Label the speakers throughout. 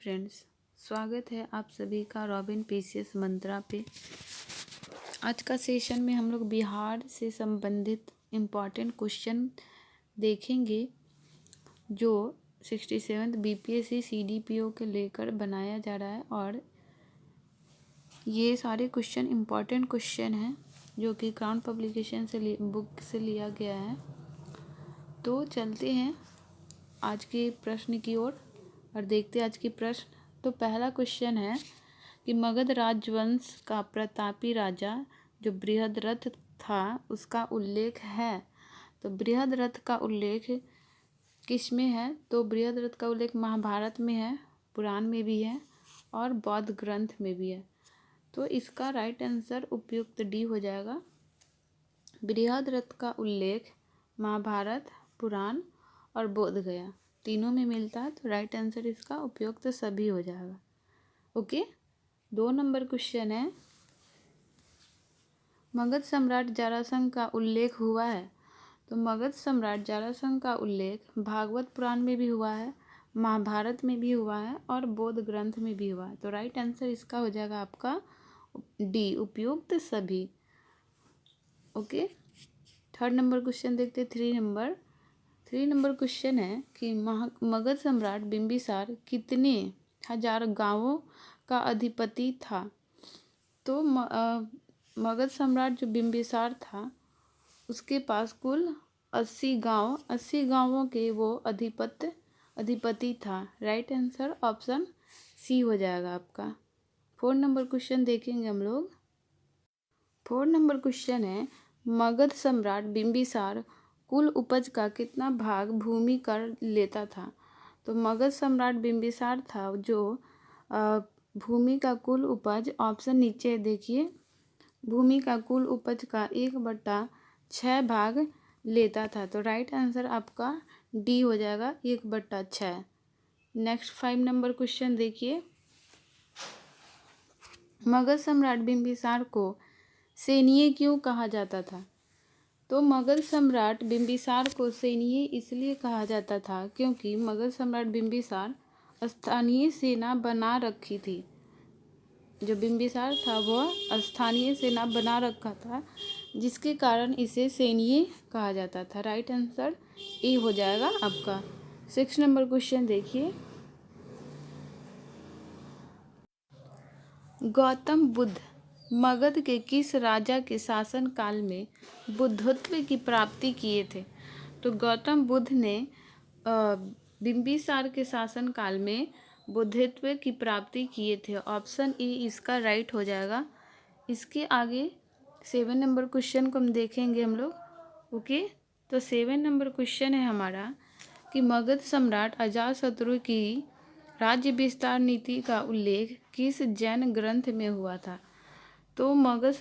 Speaker 1: Friends, स्वागत है आप सभी का रॉबिन पीसीएस मंत्रा पे। आज का सेशन में हम लोग बिहार से संबंधित इम्पॉर्टेंट क्वेश्चन देखेंगे जो 67th बीपीएससी सीडीपीओ के लेकर बनाया जा रहा है। और ये सारे क्वेश्चन इम्पॉर्टेंट क्वेश्चन हैं जो कि क्राउन पब्लिकेशन से बुक से लिया गया है। तो चलते हैं आज के प्रश्न की ओर और देखते हैं आज की प्रश्न। तो पहला क्वेश्चन है कि मगध राजवंश का प्रतापी राजा जो बृहद्रथ था उसका उल्लेख है। तो बृहद्रथ का उल्लेख किस में है? तो बृहद्रथ का उल्लेख महाभारत में है, पुराण में भी है और बौद्ध ग्रंथ में भी है। तो इसका राइट आंसर उपयुक्त डी हो जाएगा। बृहद्रथ का उल्लेख महाभारत, पुराण और बोध गया तीनों में मिलता है। तो राइट आंसर इसका उपयुक्त सभी हो जाएगा। ओके, 2 नंबर क्वेश्चन है, मगध सम्राट जरासंध का उल्लेख हुआ है। तो मगध सम्राट जरासंध का उल्लेख भागवत पुराण में भी हुआ है, महाभारत में भी हुआ है और बौद्ध ग्रंथ में भी हुआ है। तो राइट आंसर इसका हो जाएगा आपका डी, उपयुक्त सभी। ओके, 3rd नंबर क्वेश्चन देखते। 3 नंबर क्वेश्चन है कि मगध सम्राट बिंबिसार कितने हजार गांवों का अधिपति था? तो मगध सम्राट जो बिंबिसार था उसके पास कुल 80 गांवों के वो अधिपति था। राइट आंसर ऑप्शन सी हो जाएगा आपका। 4 नंबर क्वेश्चन देखेंगे हम लोग। 4 नंबर क्वेश्चन है, मगध सम्राट बिंबिसार कुल उपज का कितना भाग भूमि कर लेता था? तो मगध सम्राट बिंबिसार था जो भूमि का कुल उपज, ऑप्शन नीचे देखिए, भूमि का कुल उपज का 1/6 भाग लेता था। तो राइट आंसर आपका डी हो जाएगा, 1/6। नेक्स्ट 5 नंबर क्वेश्चन देखिए, मगध सम्राट बिंबिसार को सैनीय क्यों कहा जाता था? तो मगध सम्राट बिंबिसार को सैनीय इसलिए कहा जाता था क्योंकि मगध सम्राट बिंबिसार स्थानीय सेना बना रखी थी। जो बिंबिसार था वह स्थानीय सेना बना रखा था जिसके कारण इसे सैनीय कहा जाता था। राइट आंसर ए हो जाएगा आपका। 6 नंबर क्वेश्चन देखिए, गौतम बुद्ध मगध के किस राजा के शासन काल में बुद्धत्व की प्राप्ति किए थे? तो गौतम बुद्ध ने बिंबिसार के शासन काल में बुद्धत्व की प्राप्ति किए थे। ऑप्शन ए इसका राइट हो जाएगा। इसके आगे 7 नंबर क्वेश्चन को हम देखेंगे हम लोग। ओके, तो 7 नंबर क्वेश्चन है हमारा कि मगध सम्राट अजातशत्रु की राज्य विस्तार नीति का उल्लेख किस जैन ग्रंथ में हुआ था? तो मगध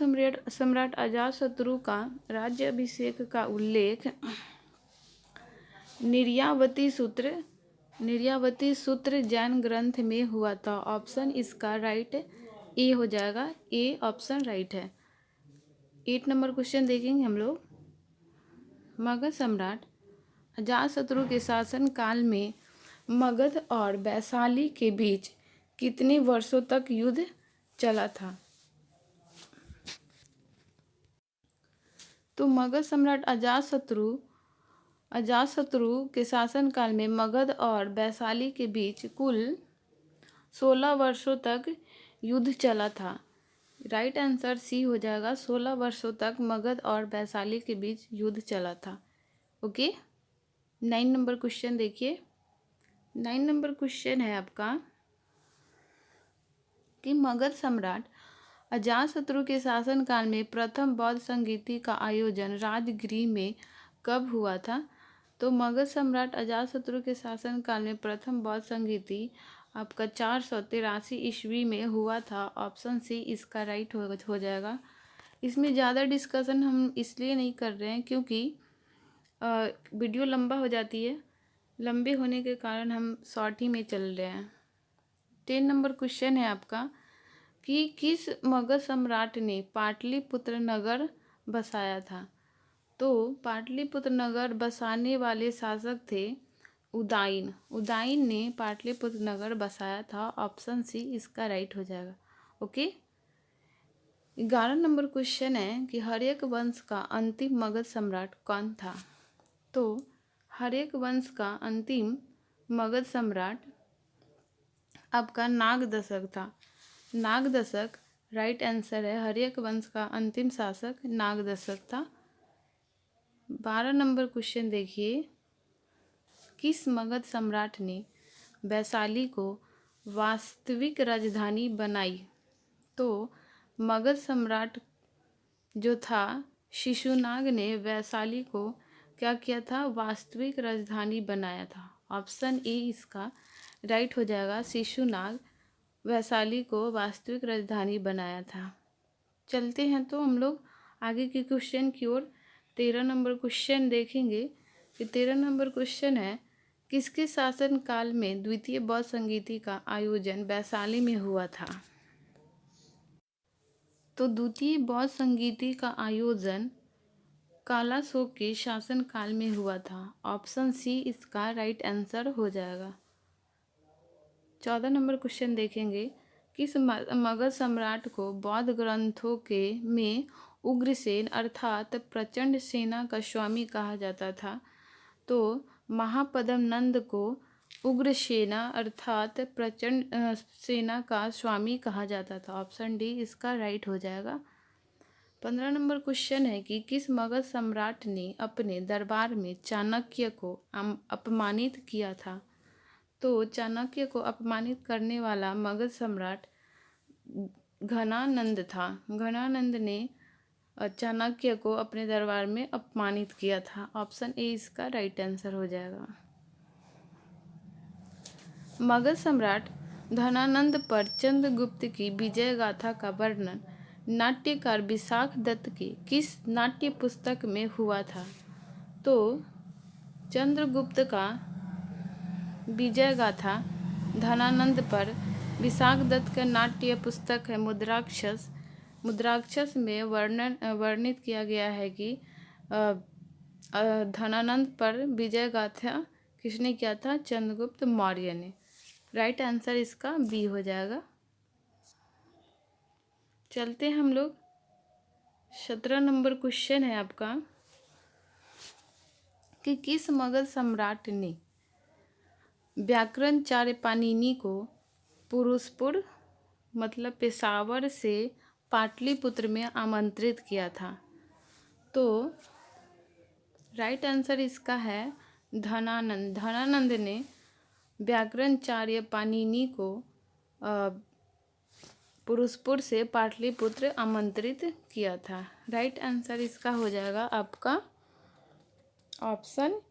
Speaker 1: सम्राट अजातशत्रु का राज्य अभिषेक का उल्लेख निर्यावती सूत्र जैन ग्रंथ में हुआ था। ऑप्शन इसका राइट ए हो जाएगा। ए ऑप्शन राइट है। 8 नंबर क्वेश्चन देखेंगे हम लोग, मगध सम्राट अजातशत्रु के शासन काल में मगध और वैशाली के बीच कितने वर्षों तक युद्ध चला था? तो मगध सम्राट अजातशत्रु के शासन काल में मगध और वैशाली के बीच कुल 16 वर्षों तक युद्ध चला था। राइट आंसर सी हो जाएगा। 16 वर्षों तक मगध और वैशाली के बीच युद्ध चला था। ओके, 9 नंबर क्वेश्चन देखिए। 9 नंबर क्वेश्चन है आपका कि मगध सम्राट अजातशत्रु के शासन काल में प्रथम बौद्ध संगीति का आयोजन राजगृह में कब हुआ था? तो मगध सम्राट अजातशत्रु के शासन काल में प्रथम बौद्ध संगीति आपका 483 ईस्वी में हुआ था। ऑप्शन सी इसका राइट हो जाएगा। इसमें ज़्यादा डिस्कशन हम इसलिए नहीं कर रहे हैं क्योंकि वीडियो लंबा हो जाती है, लंबे होने के कारण हम शॉर्ट ही में चल रहे हैं। 10 नंबर क्वेश्चन है आपका कि किस मगध सम्राट ने पाटलिपुत्र नगर बसाया था? तो पाटलिपुत्र नगर बसाने वाले शासक थे उदाइन। उदाइन ने पाटलिपुत्र नगर बसाया था। ऑप्शन सी इसका राइट हो जाएगा। ओके। 11 नंबर क्वेश्चन है कि हर्यक वंश का अंतिम मगध सम्राट कौन था। तो हर्यक वंश का अंतिम मगध सम्राट आपका नागदशक था। नागदशक राइट आंसर है। हर्यक वंश का अंतिम शासक नागदशक था। 12 नंबर क्वेश्चन देखिए, किस मगध सम्राट ने वैशाली को वास्तविक राजधानी बनाई। तो मगध सम्राट जो था शिशुनाग ने वैशाली को क्या किया था, वास्तविक राजधानी बनाया था। ऑप्शन ए इसका राइट हो जाएगा। शिशुनाग वैशाली को वास्तविक राजधानी बनाया था। चलते हैं तो हम लोग आगे के क्वेश्चन की ओर। 13 नंबर क्वेश्चन देखेंगे कि 13 नंबर क्वेश्चन है, किसके शासन काल में द्वितीय बौद्ध संगीति का आयोजन वैशाली में हुआ था। तो द्वितीय बौद्ध संगीति का आयोजन कालाशोक के शासन काल में हुआ था। ऑप्शन सी इसका राइट आंसर हो जाएगा। 14 नंबर क्वेश्चन देखेंगे, किस मगध सम्राट को बौद्ध ग्रंथों के में उग्रसेन अर्थात प्रचंड सेना का स्वामी कहा जाता था। तो महापद्म नंद को उग्रसेना अर्थात प्रचंड सेना का स्वामी कहा जाता था। ऑप्शन डी इसका राइट हो जाएगा। 15 नंबर क्वेश्चन है कि किस मगध सम्राट ने अपने दरबार में चाणक्य को अपमानित किया था। तो चाणक्य को अपमानित करने वाला मगध सम्राट घनानंद था। घनानंद ने चाणक्य को अपने दरबार में अपमानित किया था। ऑप्शन ए इसका राइट आंसर हो जाएगा। मगध सम्राट धनानंद पर चंद्रगुप्त की विजय गाथा का वर्णन नाट्यकार विशाख दत्त की किस नाट्य पुस्तक में हुआ था। तो चंद्रगुप्त का विजय गाथा धनानंद पर विशाख दत्त का नाट्य पुस्तक है मुद्राक्षस। मुद्राक्षस में वर्णित किया गया है कि धनानंद पर विजय गाथा किसने किया था, चंद्रगुप्त मौर्य ने। राइट आंसर इसका बी हो जाएगा। चलते हम लोग 17 नंबर क्वेश्चन है आपका कि किस मगध सम्राट ने व्याकरणाचार्य पाणिनि को पुरुषपुर मतलब पेशावर से पाटलिपुत्र में आमंत्रित किया था। तो राइट आंसर इसका है धनानंद। धनानंद ने व्याकरणाचार्य पाणिनि को पुरुषपुर से पाटलिपुत्र आमंत्रित किया था। राइट आंसर इसका हो जाएगा आपका ऑप्शन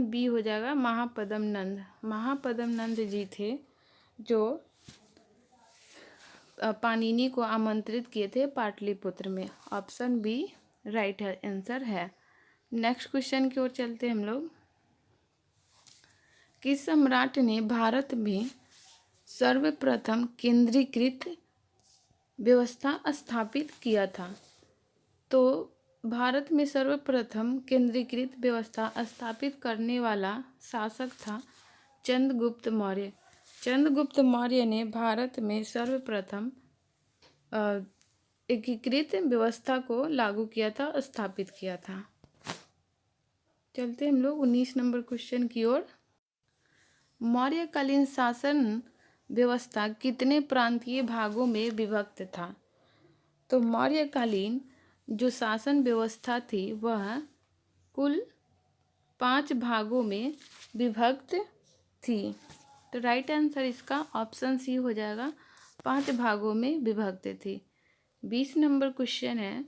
Speaker 1: बी हो जाएगा। महापद्म नंद। महापद्म नंद जी थे जो पाणिनि को आमंत्रित किए थे पाटलिपुत्र में। ऑप्शन बी राइट आंसर है। नेक्स्ट क्वेश्चन की ओर चलते हम लोग। किस सम्राट ने भारत में सर्वप्रथम केंद्रीकृत व्यवस्था स्थापित किया था। तो भारत में सर्वप्रथम केंद्रीकृत व्यवस्था स्थापित करने वाला शासक था चंद्रगुप्त मौर्य। चंद्रगुप्त मौर्य ने भारत में सर्वप्रथम एकीकृत व्यवस्था को लागू किया था, स्थापित किया था। चलते हम लोग 19 नंबर क्वेश्चन की ओर। मौर्यकालीन शासन व्यवस्था कितने प्रांतीय भागों में विभक्त था। तो मौर्यकालीन जो शासन व्यवस्था थी वह कुल 5 भागों में विभक्त थी। तो राइट आंसर इसका ऑप्शन सी हो जाएगा। 5 भागों में विभक्त थी। 20 नंबर क्वेश्चन है,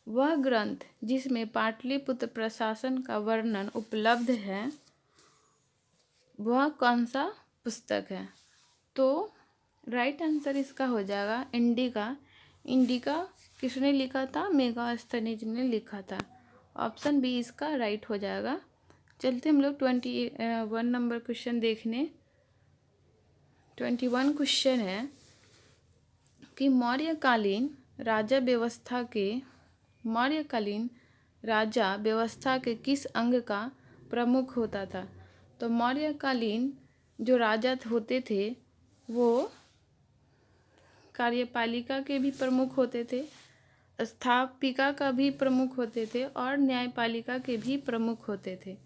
Speaker 1: वह ग्रंथ जिसमें पाटलिपुत्र प्रशासन का वर्णन उपलब्ध है वह कौन सा पुस्तक है। तो राइट आंसर इसका हो जाएगा इंडिका। इंडिका किसने लिखा था, मेगास्थनीज ने लिखा था। ऑप्शन बी इसका राइट हो जाएगा। चलते हम लोग 21 नंबर क्वेश्चन देखने। 21 क्वेश्चन है कि मौर्यकालीन राजा व्यवस्था के किस अंग का प्रमुख होता था। तो मौर्यकालीन जो राजा होते थे वो कार्यपालिका के भी प्रमुख होते थे, स्थापिका का भी प्रमुख होते थे और न्यायपालिका के भी प्रमुख होते थे।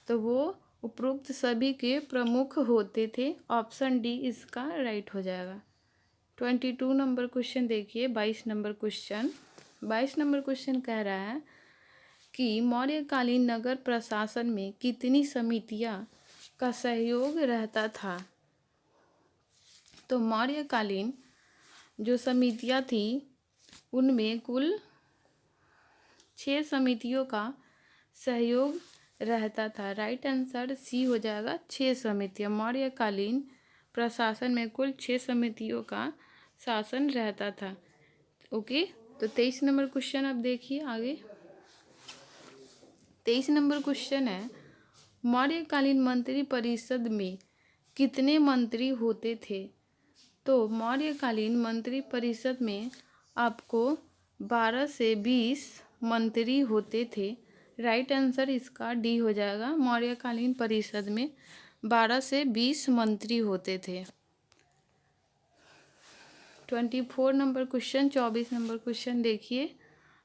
Speaker 1: तो वो उपरोक्त सभी के प्रमुख होते थे। ऑप्शन डी इसका राइट हो जाएगा। 22 नंबर क्वेश्चन देखिए। 22 नंबर क्वेश्चन कह रहा है कि मौर्यकालीन नगर प्रशासन में कितनी समितियां का सहयोग रहता था। तो मौर्यकालीन जो समितियां थी उनमें कुल 6 समितियों का सहयोग रहता था। राइट आंसर सी हो जाएगा, 6 समितियां। मौर्यकालीन प्रशासन में कुल 6 समितियों का शासन रहता था। ओके, तो 23 नंबर क्वेश्चन अब देखिए आगे। 23 नंबर क्वेश्चन है, मौर्यकालीन मंत्री परिषद में कितने मंत्री होते थे। तो मौर्यकालीन मंत्री परिषद में आपको 12 से 20 मंत्री होते थे। राइट आंसर इसका डी हो जाएगा। मौर्यकालीन परिषद में 12 से 20 मंत्री होते थे। 24 नंबर क्वेश्चन, 24 नंबर क्वेश्चन देखिए।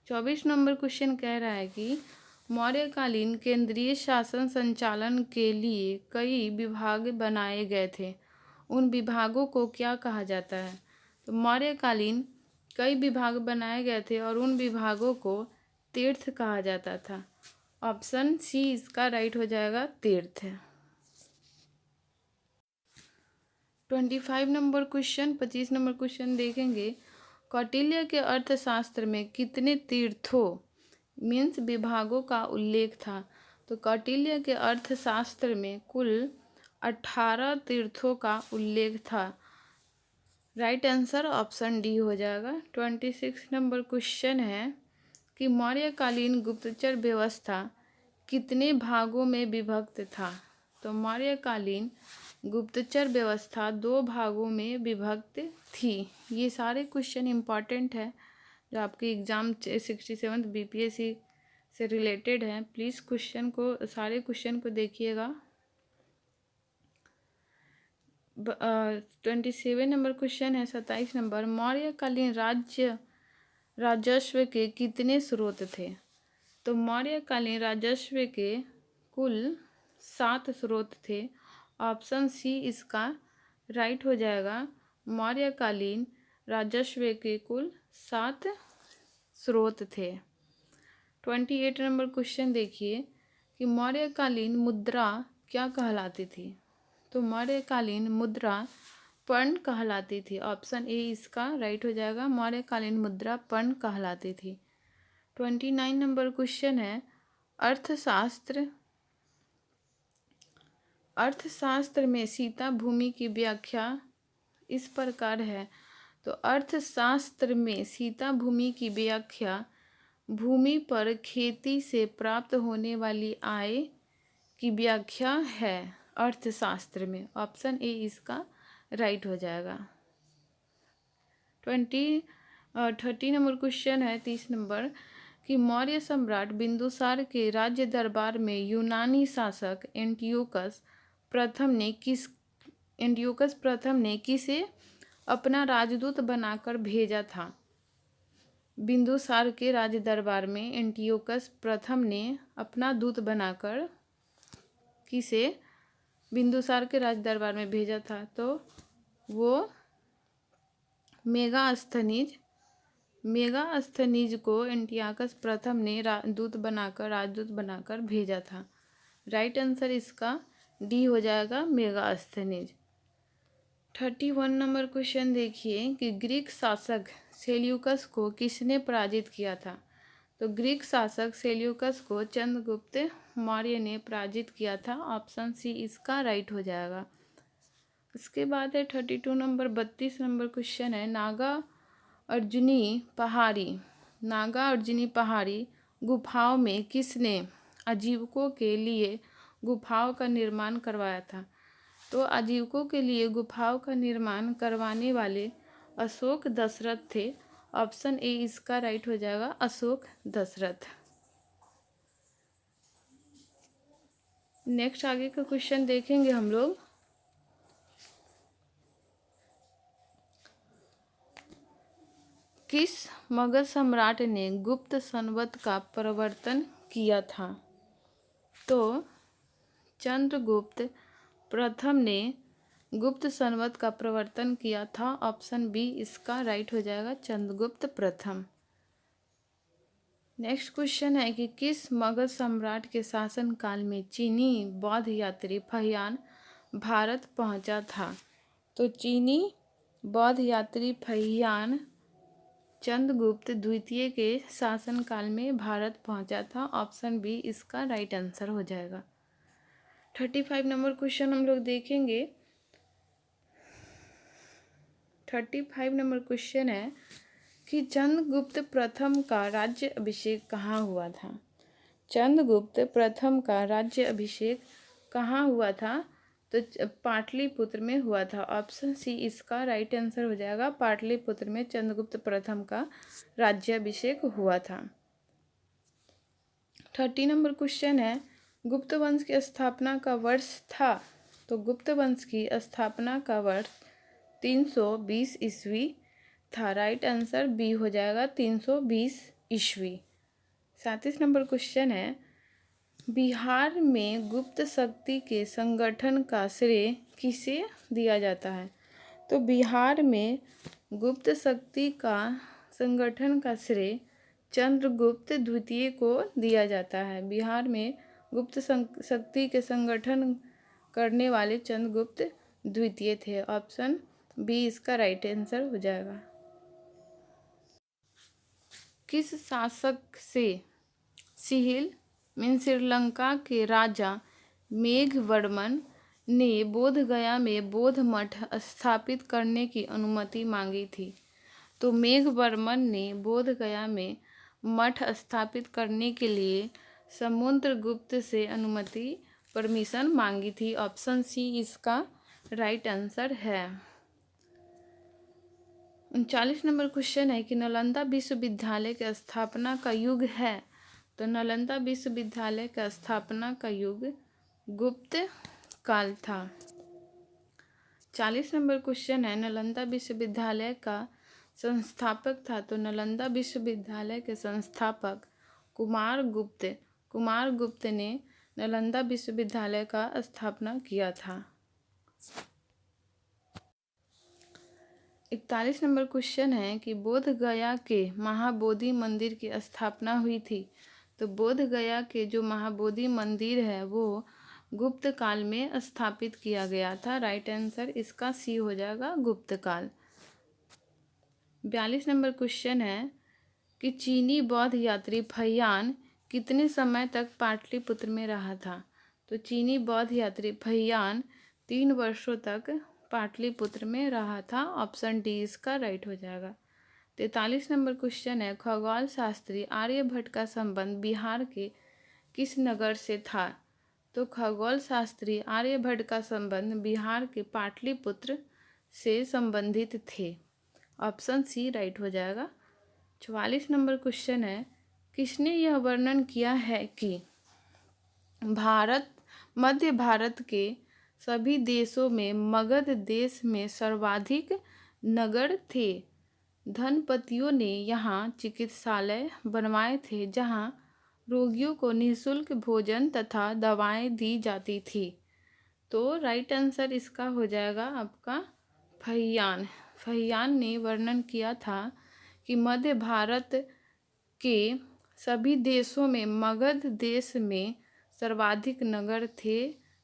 Speaker 1: 24 नंबर क्वेश्चन कह रहा है कि मौर्यकालीन केंद्रीय शासन संचालन के लिए कई विभाग बनाए गए थे। उन विभागों को क्या कहा जाता है। तो मौर्यकालीन कई विभाग बनाए गए थे और उन विभागों को तीर्थ कहा जाता था। ऑप्शन सी इसका राइट हो जाएगा, तीर्थ। 25 नंबर क्वेश्चन, 25 नंबर क्वेश्चन देखेंगे। कौटिल्य के अर्थशास्त्र में कितने तीर्थों मीन्स विभागों का उल्लेख था। तो कौटिल्य के अर्थशास्त्र में कुल 18 तीर्थों का उल्लेख था। राइट आंसर ऑप्शन डी हो जाएगा। 26 नंबर क्वेश्चन है कि मौर्यकालीन गुप्तचर व्यवस्था कितने भागों में विभक्त था। तो मौर्यकालीन गुप्तचर व्यवस्था 2 भागों में विभक्त थी। ये सारे क्वेश्चन इम्पॉर्टेंट है जो आपके एग्ज़ाम 67 बीपीएससी से रिलेटेड है। प्लीज़ क्वेश्चन को, सारे क्वेश्चन को देखिएगा। 27 नंबर क्वेश्चन है। 27 नंबर, मौर्यकालीन राजस्व के कितने स्रोत थे। तो मौर्यकालीन राजस्व के कुल 7 स्रोत थे। ऑप्शन सी इसका राइट हो जाएगा। मौर्यकालीन राजस्व के कुल 7 स्रोत थे। 28 नंबर क्वेश्चन देखिए कि मौर्यकालीन मुद्रा क्या कहलाती थी। तो मौर्यकालीन मुद्रा पर्ण कहलाती थी। ऑप्शन ए इसका राइट हो जाएगा। मौर्यकालीन मुद्रा पर्ण कहलाती थी। 29 नंबर क्वेश्चन है, अर्थशास्त्र में सीता भूमि की व्याख्या इस प्रकार है। तो अर्थशास्त्र में सीता भूमि की व्याख्या भूमि पर खेती से प्राप्त होने वाली आय की व्याख्या है अर्थशास्त्र में। ऑप्शन ए इसका राइट हो जाएगा। 30 नंबर क्वेश्चन है, 30 नंबर, कि मौर्य सम्राट बिंदुसार के राज्य दरबार में यूनानी शासक एंटियोकस प्रथम ने किसे अपना राजदूत बनाकर भेजा था। बिंदुसार के राज्य दरबार में एंटियोकस प्रथम ने अपना दूत बनाकर किसे बिंदुसार के राज दरबार में भेजा था। तो वो मेगास्थनीज को एंटियोकस प्रथम ने राजदूत बनाकर भेजा था। राइट आंसर इसका डी हो जाएगा, मेगास्थनीज। 31 नंबर क्वेश्चन देखिए कि ग्रीक शासक सेल्यूकस को किसने पराजित किया था। तो ग्रीक शासक सेल्यूकस को चंद्रगुप्त मौर्य ने पराजित किया था। ऑप्शन सी इसका राइट हो जाएगा। इसके बाद है 32 नंबर, 32 नंबर क्वेश्चन है, नागा अर्जुनी पहाड़ी गुफाओं में किसने आजीविकों के लिए गुफाओं का निर्माण करवाया था। तो आजीविकों के लिए गुफाओं का निर्माण करवाने वाले अशोक दशरथ थे। ऑप्शन ए इसका राइट हो जाएगा, अशोक दशरथ। नेक्स्ट आगे का क्वेश्चन देखेंगे हम लोग। किस मगध सम्राट ने गुप्त संवत का प्रवर्तन किया था? तो चंद्रगुप्त प्रथम ने गुप्त संवत का प्रवर्तन किया था। ऑप्शन बी इसका राइट हो जाएगा, चंद्रगुप्त प्रथम। नेक्स्ट क्वेश्चन है कि किस मगध सम्राट के शासन काल में चीनी बौद्ध यात्री फहियान भारत पहुंचा था? तो चीनी बौद्ध यात्री फहियान चंद्रगुप्त द्वितीय के शासन काल में भारत पहुंचा था। ऑप्शन बी इसका राइट आंसर हो जाएगा। 35 नंबर क्वेश्चन हम लोग देखेंगे। 35 नंबर क्वेश्चन है कि चंद्रगुप्त प्रथम का राज्य अभिषेक कहाँ हुआ था? चंद्रगुप्त प्रथम का राज्य अभिषेक कहाँ हुआ था? तो पाटलिपुत्र में हुआ था। ऑप्शन सी इसका राइट आंसर हो जाएगा। पाटलिपुत्र में चंद्रगुप्त प्रथम का राज्याभिषेक हुआ था। 30 नंबर क्वेश्चन है गुप्त वंश की स्थापना का वर्ष था? तो गुप्त वंश की स्थापना का वर्ष 320 ईस्वी था। राइट आंसर बी हो जाएगा, 320 ईस्वी। 37 नंबर क्वेश्चन है बिहार में गुप्त शक्ति के संगठन का श्रेय किसे दिया जाता है? तो बिहार में गुप्त शक्ति का संगठन का श्रेय चंद्रगुप्त द्वितीय को दिया जाता है। बिहार में गुप्त शक्ति के संगठन करने वाले चंद्रगुप्त द्वितीय थे। ऑप्शन बी इसका राइट आंसर हो जाएगा। किस शासक से सिहिल श्रीलंका के राजा मेघवर्मन ने बोधगया में बौद्ध मठ स्थापित करने की अनुमति मांगी थी? तो मेघवर्मन ने बोधगया में मठ स्थापित करने के लिए समुद्रगुप्त से अनुमति परमिशन मांगी थी। ऑप्शन सी इसका राइट आंसर है। 39 नंबर क्वेश्चन है कि नालंदा विश्वविद्यालय के स्थापना का युग है? तो नालंदा विश्वविद्यालय का स्थापना का युग गुप्त काल था। 40 नंबर क्वेश्चन है नालंदा विश्वविद्यालय का संस्थापक था? तो नालंदा विश्वविद्यालय के संस्थापक कुमार गुप्त ने नालंदा विश्वविद्यालय का स्थापना किया था। 41 नंबर क्वेश्चन है कि बोध गया के महाबोधि मंदिर की स्थापना हुई थी? तो बोध गया के जो महाबोधि मंदिर है वो गुप्त काल में स्थापित किया गया था। राइट आंसर इसका सी हो जाएगा, गुप्त काल। 42 नंबर क्वेश्चन है कि चीनी बौद्ध यात्री फहियान कितने समय तक पाटलिपुत्र में रहा था? तो चीनी बौद्ध यात्री फहियान 3 वर्षों तक पाटलिपुत्र में रहा था। ऑप्शन डी इसका राइट हो जाएगा। 43 नंबर क्वेश्चन है खगोल शास्त्री आर्यभट्ट का संबंध बिहार के किस नगर से था? तो खगोल शास्त्री आर्यभट्ट का संबंध बिहार के पाटलिपुत्र से संबंधित थे। ऑप्शन सी राइट हो जाएगा। 44 नंबर क्वेश्चन है किसने यह वर्णन किया है कि मध्य भारत के सभी देशों में मगध देश में सर्वाधिक नगर थे? धनपतियों ने यहाँ चिकित्सालय बनवाए थे जहाँ रोगियों को निःशुल्क भोजन तथा दवाएं दी जाती थी। तो राइट आंसर इसका हो जाएगा आपका फहियान ने वर्णन किया था कि मध्य भारत के सभी देशों में मगध देश में सर्वाधिक नगर थे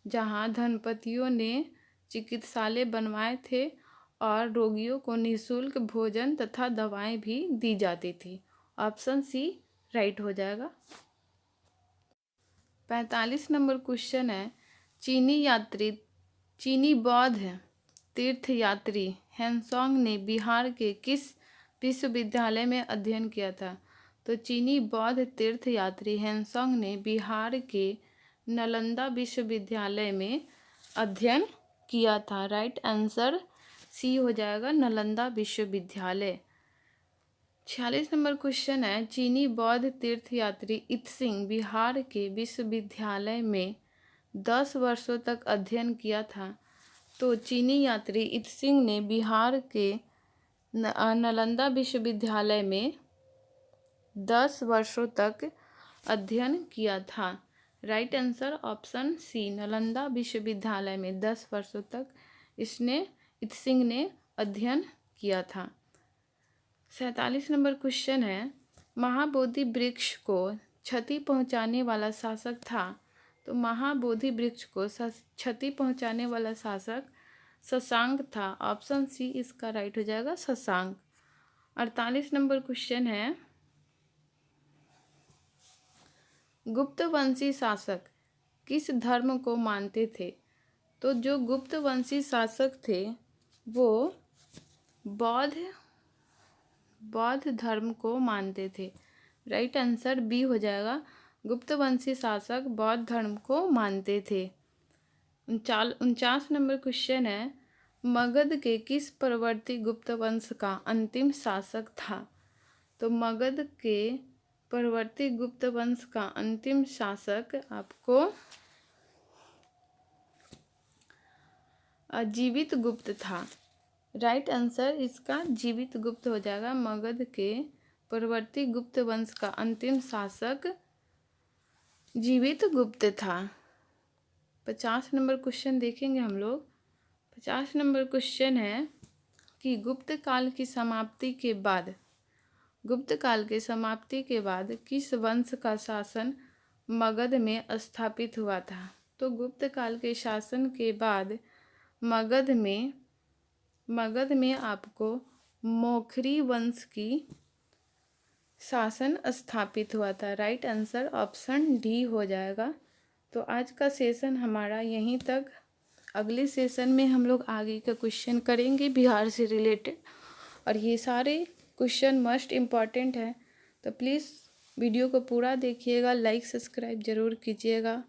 Speaker 1: जहाँ धनपतियों ने चिकित्सालय बनवाए थे और रोगियों को निःशुल्क भोजन तथा दवाएं भी दी जाती थी। ऑप्शन सी राइट हो जाएगा। 45 नंबर क्वेश्चन है चीनी बौद्ध तीर्थयात्री हेनसोंग ने बिहार के किस विश्वविद्यालय में अध्ययन किया था? तो चीनी बौद्ध तीर्थयात्री हेनसोंग ने बिहार के नालंदा विश्वविद्यालय में अध्ययन किया था। राइट आंसर सी हो जाएगा, नालंदा विश्वविद्यालय। 46 नंबर क्वेश्चन है चीनी बौद्ध तीर्थयात्री इत्सिंग बिहार के विश्वविद्यालय में 10 वर्षों तक अध्ययन किया था। तो चीनी यात्री इत्सिंग ने बिहार के नालंदा विश्वविद्यालय में 10 वर्षों तक अध्ययन किया था। Right answer option C, Nalanda विश्वविद्यालय में 10 वर्षों तक इत्सिंग ने अध्ययन किया था। 47 नंबर क्वेश्चन है, महाबोधि वृक्ष को क्षति पहुंचाने वाला शासक था। तो महाबोधि वृक्ष को क्षति पहुंचाने वाला शासक शशांक था। ऑप्शन सी इसका राइट हो जाएगा, शशांक। 48 नंबर क्वेश्चन है, गुप्तवंशी शासक किस धर्म को मानते थे। तो जो गुप्तवंशी शासक थे वो बौद्ध धर्म को मानते थे। राइट आंसर बी हो जाएगा, गुप्तवंशी शासक बौद्ध धर्म को मानते थे। 49 नंबर क्वेश्चन है, मगध के किस परवर्ती गुप्तवंश का अंतिम शासक था। तो मगध के परवर्ती गुप्तवंश का अंतिम शासक आपको जीवित गुप्त था। राइट आंसर इसका जीवित गुप्त हो जाएगा। मगध के परवर्ती गुप्त वंश का अंतिम शासक जीवित गुप्त था। 50 नंबर क्वेश्चन देखेंगे हम लोग। 50 नंबर क्वेश्चन है कि गुप्त काल की समाप्ति के बाद किस वंश का शासन मगध में स्थापित हुआ था। तो गुप्त काल के शासन के बाद मगध में आपको मोखरी वंश की शासन स्थापित हुआ था। राइट आंसर ऑप्शन डी हो जाएगा। तो आज का सेशन हमारा यहीं तक। अगले सेशन में हम लोग आगे का क्वेश्चन करेंगे बिहार से रिलेटेड, और ये सारे क्वेश्चन मस्ट इम्पॉर्टेंट है। तो प्लीज़ वीडियो को पूरा देखिएगा, लाइक सब्सक्राइब ज़रूर कीजिएगा।